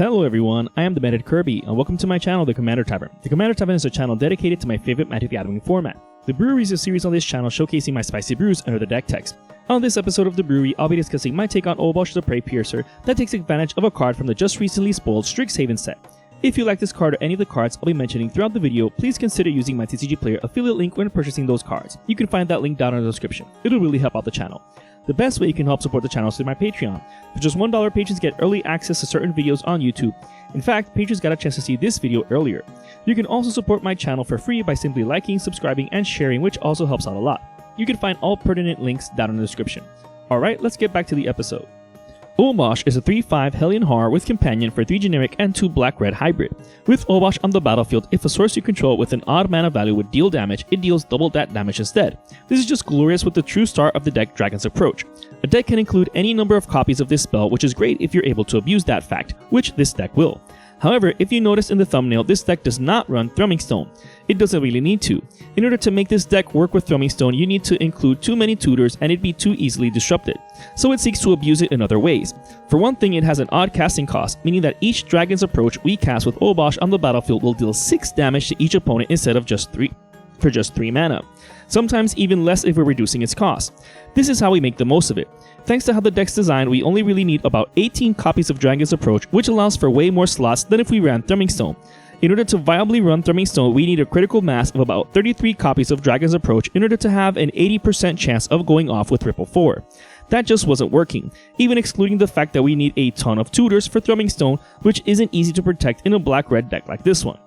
Hello everyone, I am the Bandit Kirby, and welcome to my channel, The Commander Tavern. The Commander Tavern is a channel dedicated to my favorite Magic the Gathering format. The Brewery is a series on this channel showcasing my spicy brews under the deck text. On this episode of The Brewery, I'll be discussing my take on Obosh the Preypiercer that takes advantage of a card from the just recently spoiled Strixhaven set. If you like this card or any of the cards I'll be mentioning throughout the video, please consider using my TCG Player affiliate link when purchasing those cards. You can find that link down in the description. It'll really help out the channel. The best way you can help support the channel is through my Patreon. For just $1, patrons get early access to certain videos on YouTube. In fact, patrons got a chance to see this video earlier. You can also support my channel for free by simply liking, subscribing, and sharing, which also helps out a lot. You can find all pertinent links down in the description. Alright, let's get back to the episode. Obosh is a 3/5 Hellion Horror with Companion for 3 generic and 2 black-red hybrid. With Obosh on the battlefield, if a source you control with an odd mana value would deal damage, it deals double that damage instead. This is just glorious with the true star of the deck, Dragon's Approach. A deck can include any number of copies of this spell, which is great if you're able to abuse that fact, which this deck will. However, if you notice in the thumbnail, this deck does not run Thrumming Stone. It doesn't really need to. In order to make this deck work with Thrumming Stone, you need to include too many tutors and it'd be too easily disrupted. So it seeks to abuse it in other ways. For one thing, it has an odd casting cost, meaning that each Dragon's Approach we cast with Obosh on the battlefield will deal 6 damage to each opponent instead of just 3 mana. Sometimes even less if we're reducing its cost. This is how we make the most of it. Thanks to how the deck's designed, we only really need about 18 copies of Dragon's Approach, which allows for way more slots than if we ran Thrumming Stone. In order to viably run Thrumming Stone, we need a critical mass of about 33 copies of Dragon's Approach in order to have an 80% chance of going off with Ripple 4. That just wasn't working, even excluding the fact that we need a ton of tutors for Thrumming Stone, which isn't easy to protect in a black-red deck like this one.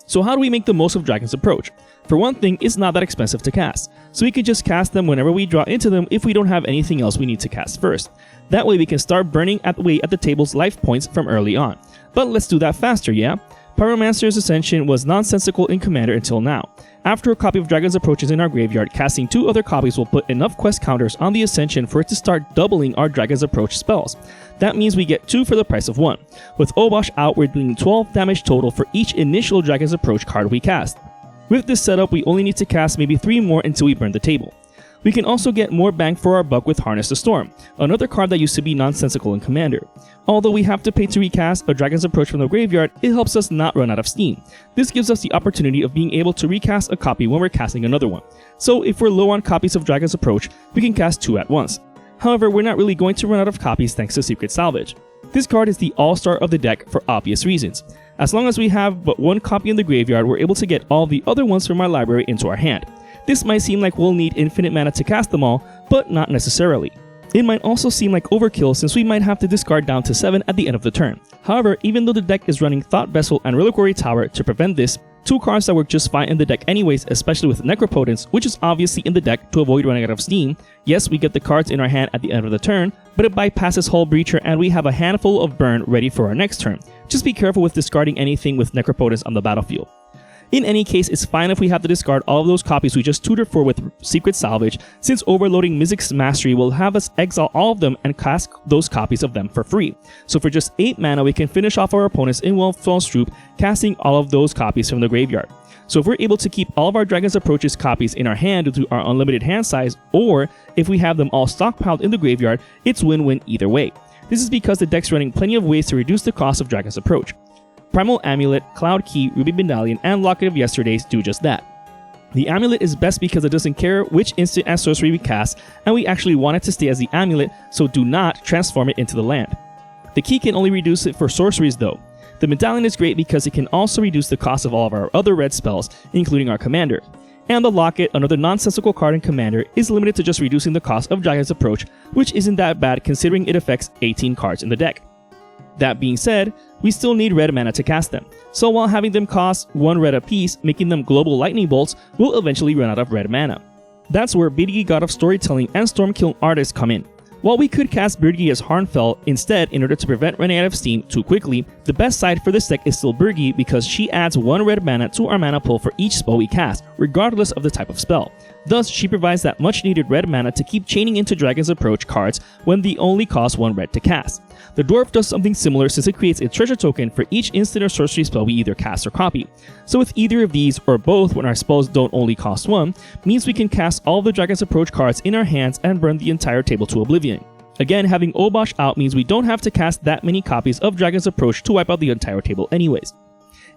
So how do we make the most of Dragon's Approach? For one thing, it's not that expensive to cast, so we could just cast them whenever we draw into them if we don't have anything else we need to cast first. That way we can start burning away at the table's life points from early on. But let's do that faster, yeah? Pyromancer's Ascension was nonsensical in Commander until now. After a copy of Dragon's Approach is in our graveyard, casting 2 other copies will put enough quest counters on the Ascension for it to start doubling our Dragon's Approach spells. That means we get 2 for the price of 1. With Obosh out, we're dealing 12 damage total for each initial Dragon's Approach card we cast. With this setup, we only need to cast maybe 3 more until we burn the table. We can also get more bang for our buck with Harness the Storm, another card that used to be nonsensical in Commander. Although we have to pay to recast a Dragon's Approach from the graveyard, it helps us not run out of steam. This gives us the opportunity of being able to recast a copy when we're casting another one. So if we're low on copies of Dragon's Approach, we can cast 2 at once. However, we're not really going to run out of copies thanks to Secret Salvage. This card is the all-star of the deck for obvious reasons. As long as we have but 1 copy in the graveyard, we're able to get all the other ones from our library into our hand. This might seem like we'll need infinite mana to cast them all, but not necessarily. It might also seem like overkill since we might have to discard down to 7 at the end of the turn. However, even though the deck is running Thought Vessel and Reliquary Tower to prevent this, 2 cards that work just fine in the deck anyways, especially with Necropotence, which is obviously in the deck to avoid running out of steam. Yes, we get the cards in our hand at the end of the turn, but it bypasses Hull Breacher and we have a handful of burn ready for our next turn. Just be careful with discarding anything with Necropotence on the battlefield. In any case, it's fine if we have to discard all of those copies we just tutored for with Secret Salvage, since overloading Mizzix's Mastery will have us exile all of them and cast those copies of them for free. So for just 8 mana, we can finish off our opponents in one fell swoop, casting all of those copies from the graveyard. So if we're able to keep all of our Dragon's Approaches copies in our hand due to our unlimited hand size, or if we have them all stockpiled in the graveyard, it's win-win either way. This is because the deck's running plenty of ways to reduce the cost of Dragon's Approach. Primal Amulet, Cloud Key, Ruby Medallion, and Locket of Yesterdays do just that. The Amulet is best because it doesn't care which instant and sorcery we cast, and we actually want it to stay as the Amulet, so do not transform it into the land. The Key can only reduce it for sorceries though. The Medallion is great because it can also reduce the cost of all of our other red spells, including our Commander. And the Locket, another nonsensical card in Commander, is limited to just reducing the cost of Dragon's Approach, which isn't that bad considering it affects 18 cards in the deck. That being said, we still need red mana to cast them, so while having them cost 1 red apiece, making them global lightning bolts, we'll eventually run out of red mana. That's where Birgi, God of Storytelling, and Stormkiln Artist come in. While we could cast Birgi as Harnfell instead in order to prevent running out of steam too quickly, the best side for this deck is still Birgi because she adds 1 red mana to our mana pool for each spell we cast, regardless of the type of spell. Thus, she provides that much needed red mana to keep chaining into Dragon's Approach cards when they only cost 1 red to cast. The Dwarf does something similar since it creates a treasure token for each instant or sorcery spell we either cast or copy. So with either of these, or both when our spells don't only cost 1, means we can cast all of the Dragon's Approach cards in our hands and burn the entire table to oblivion. Again, having Obosh out means we don't have to cast that many copies of Dragon's Approach to wipe out the entire table anyways.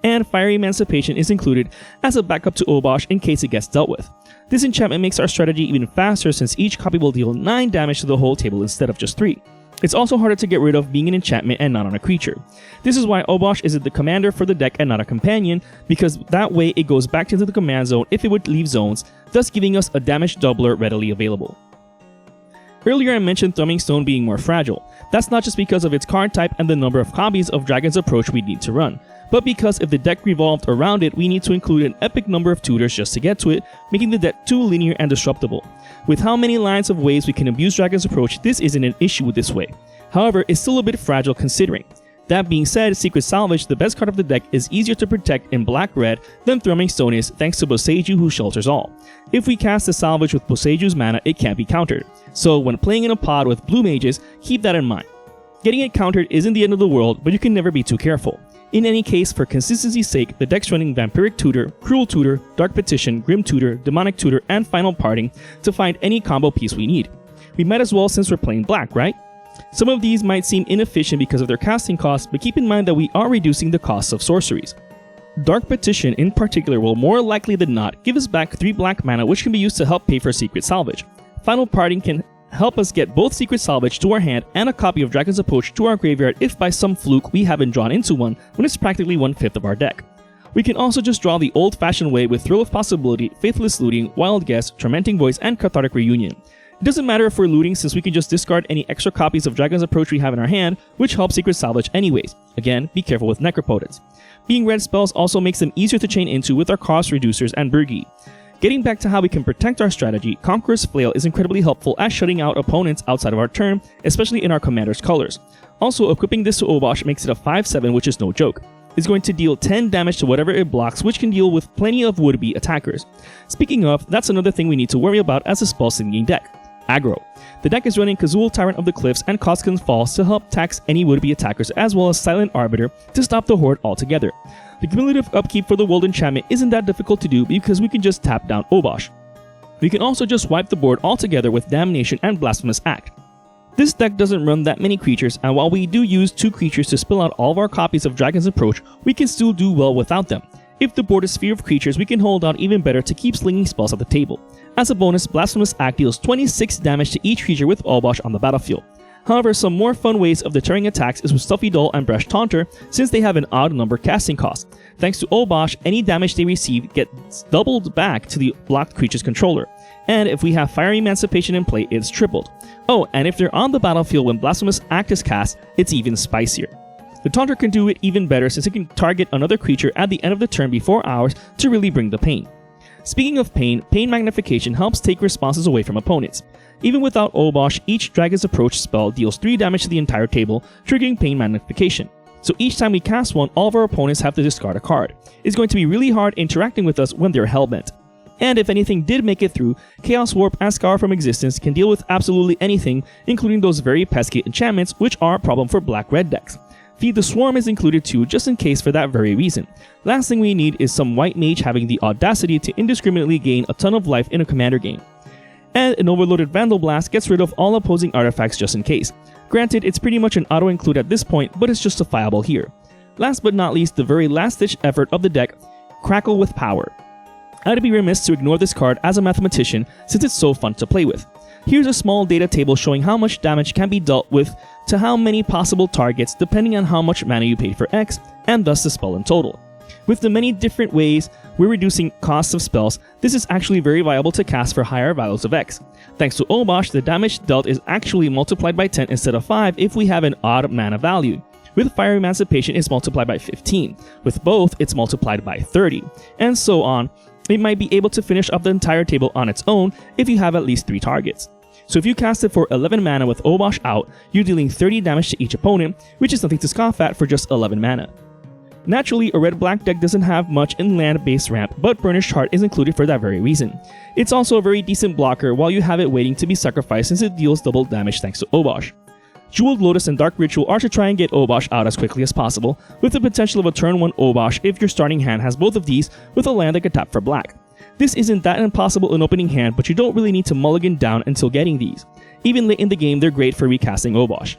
And Fiery Emancipation is included as a backup to Obosh in case it gets dealt with. This enchantment makes our strategy even faster since each copy will deal 9 damage to the whole table instead of just 3. It's also harder to get rid of being an enchantment and not on a creature. This is why Obosh is the commander for the deck and not a companion, because that way it goes back into the command zone if it would leave zones, thus giving us a damage doubler readily available. Earlier I mentioned Thrumming Stone being more fragile. That's not just because of its card type and the number of copies of Dragon's Approach we need to run, but because if the deck revolved around it, we need to include an epic number of tutors just to get to it, making the deck too linear and disruptable. With how many lines of ways we can abuse Dragon's Approach, this isn't an issue with this way. However, it's still a bit fragile considering. That being said, Secret Salvage, the best card of the deck, is easier to protect in black-red than Thrumming Stone is thanks to Boseiju, who shelters all. If we cast the Salvage with Boseiju's mana, it can't be countered. So when playing in a pod with blue mages, keep that in mind. Getting it countered isn't the end of the world, but you can never be too careful. In any case, for consistency's sake, the deck's running Vampiric Tutor, Cruel Tutor, Dark Petition, Grim Tutor, Demonic Tutor, and Final Parting to find any combo piece we need. We might as well since we're playing black, right? Some of these might seem inefficient because of their casting costs, but keep in mind that we are reducing the costs of sorceries. Dark Petition in particular will more likely than not give us back 3 black mana, which can be used to help pay for Secret Salvage. Final Parting can help us get both Secret Salvage to our hand and a copy of Dragon's Approach to our graveyard if by some fluke we haven't drawn into one when it's practically 1/5 of our deck. We can also just draw the old-fashioned way with Thrill of Possibility, Faithless Looting, Wild Guess, Tormenting Voice, and Cathartic Reunion. It doesn't matter if we're looting since we can just discard any extra copies of Dragon's Approach we have in our hand, which helps Secret Salvage anyways. Again, be careful with Necropotence. Being red spells also makes them easier to chain into with our cost reducers and Burgi. Getting back to how we can protect our strategy, Conqueror's Flail is incredibly helpful at shutting out opponents outside of our turn, especially in our commander's colors. Also, equipping this to Obosh makes it a 5/7, which is no joke. It's going to deal 10 damage to whatever it blocks, which can deal with plenty of would-be attackers. Speaking of, that's another thing we need to worry about as a spell-singing deck. Aggro. The deck is running Kazul, Tyrant of the Cliffs, and Koskinen Falls to help tax any would-be attackers, as well as Silent Arbiter to stop the horde altogether. The cumulative upkeep for the World Enchantment isn't that difficult to do because we can just tap down Obosh. We can also just wipe the board altogether with Damnation and Blasphemous Act. This deck doesn't run that many creatures, and while we do use 2 creatures to spill out all of our copies of Dragon's Approach, we can still do well without them. If the board is sphere of creatures, we can hold out even better to keep slinging spells at the table. As a bonus, Blasphemous Act deals 26 damage to each creature with Obosh on the battlefield. However, some more fun ways of deterring attacks is with Stuffy Doll and Bresh Taunter, since they have an odd number casting cost. Thanks to Obosh, any damage they receive gets doubled back to the blocked creature's controller. And if we have Fiery Emancipation in play, it's tripled. Oh, and if they're on the battlefield when Blasphemous Act is cast, it's even spicier. The Taunter can do it even better since it can target another creature at the end of the turn before ours to really bring the pain. Speaking of pain, Pain Magnification helps take responses away from opponents. Even without Obosh, each Dragon's Approach spell deals 3 damage to the entire table, triggering Pain Magnification. So each time we cast one, all of our opponents have to discard a card. It's going to be really hard interacting with us when they're hellbent. And if anything did make it through, Chaos Warp and Scour from Existence can deal with absolutely anything, including those very pesky enchantments, which are a problem for black-red decks. Feed the Swarm is included too, just in case for that very reason. Last thing we need is some white mage having the audacity to indiscriminately gain a ton of life in a commander game. And an overloaded Vandal Blast gets rid of all opposing artifacts just in case. Granted, it's pretty much an auto-include at this point, but it's justifiable here. Last but not least, the very last-ditch effort of the deck, Crackle with Power. I'd be remiss to ignore this card as a mathematician since it's so fun to play with. Here's a small data table showing how much damage can be dealt with to how many possible targets depending on how much mana you paid for X, and thus the spell in total. With the many different ways we're reducing costs of spells, this is actually very viable to cast for higher values of X. Thanks to Obosh, the damage dealt is actually multiplied by 10 instead of 5 if we have an odd mana value. With Fire Emancipation, it's multiplied by 15. With both, it's multiplied by 30. And so on. It might be able to finish up the entire table on its own if you have at least 3 targets. So if you cast it for 11 mana with Obosh out, you're dealing 30 damage to each opponent, which is nothing to scoff at for just 11 mana. Naturally, a red-black deck doesn't have much in land-based ramp, but Burnished Heart is included for that very reason. It's also a very decent blocker while you have it waiting to be sacrificed since it deals double damage thanks to Obosh. Jeweled Lotus and Dark Ritual are to try and get Obosh out as quickly as possible, with the potential of a turn 1 Obosh if your starting hand has both of these with a land that can tap for black. This isn't that impossible in opening hand, but you don't really need to mulligan down until getting these. Even late in the game, they're great for recasting Obosh.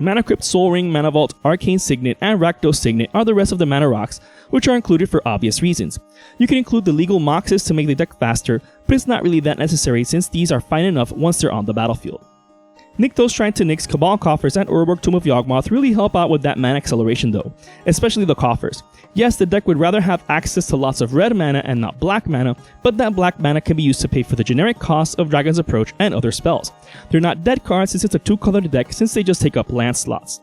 Mana Crypt, Soul Ring, Mana Vault, Arcane Signet, and Rakdos Signet are the rest of the mana rocks, which are included for obvious reasons. You can include the legal moxes to make the deck faster, but it's not really that necessary since these are fine enough once they're on the battlefield. Nykthos, Shrine to Nyx, Cabal Coffers, and Urborg Tomb of Yawgmoth really help out with that mana acceleration though, especially the Coffers. Yes, the deck would rather have access to lots of red mana and not black mana, but that black mana can be used to pay for the generic costs of Dragon's Approach and other spells. They're not dead cards since it's a 2-colored deck since they just take up land slots.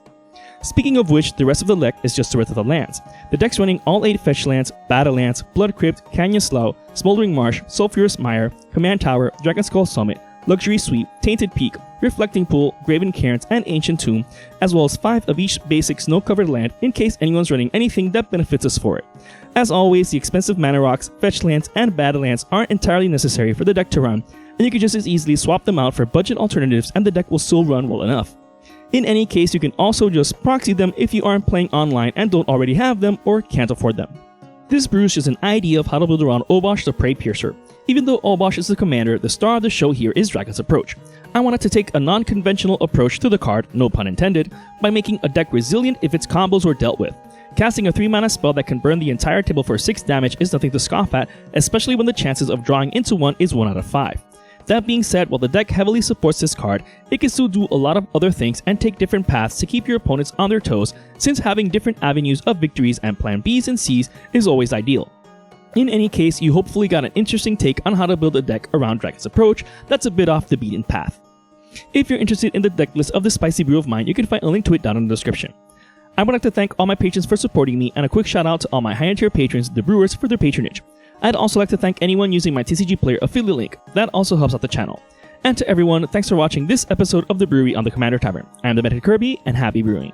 Speaking of which, the rest of the deck is just the rest of the lands. The deck's running all 8 fetch lands, Battle Lands, Blood Crypt, Canyon Slough, Smoldering Marsh, Sulphurous Mire, Command Tower, Dragon Skull Summit, Luxury Sweep, Tainted Peak, Reflecting Pool, Graven Cairns, and Ancient Tomb, as well as 5 of each basic snow-covered land in case anyone's running anything that benefits us for it. As always, the expensive mana rocks, fetch lands, and battle lands aren't entirely necessary for the deck to run, and you can just as easily swap them out for budget alternatives and the deck will still run well enough. In any case, you can also just proxy them if you aren't playing online and don't already have them or can't afford them. This brew is just an idea of how to build around Obosh the Preypiercer. Even though Obosh is the commander, the star of the show here is Dragon's Approach. I wanted to take a non-conventional approach to the card, no pun intended, by making a deck resilient if its combos were dealt with. Casting a 3-mana spell that can burn the entire table for 6 damage is nothing to scoff at, especially when the chances of drawing into one is 1 out of 5. That being said, while the deck heavily supports this card, it can still do a lot of other things and take different paths to keep your opponents on their toes, since having different avenues of victories and plan Bs and Cs is always ideal. In any case, you hopefully got an interesting take on how to build a deck around Dragon's Approach that's a bit off the beaten path. If you're interested in the deck list of this spicy brew of mine, you can find a link to it down in the description. I would like to thank all my patrons for supporting me, and a quick shout out to all my higher tier patrons, the Brewers, for their patronage. I'd also like to thank anyone using my TCG Player affiliate link, that also helps out the channel. And to everyone, thanks for watching this episode of The Brewery on the Commander Tavern. I am the Method Kirby, and happy brewing.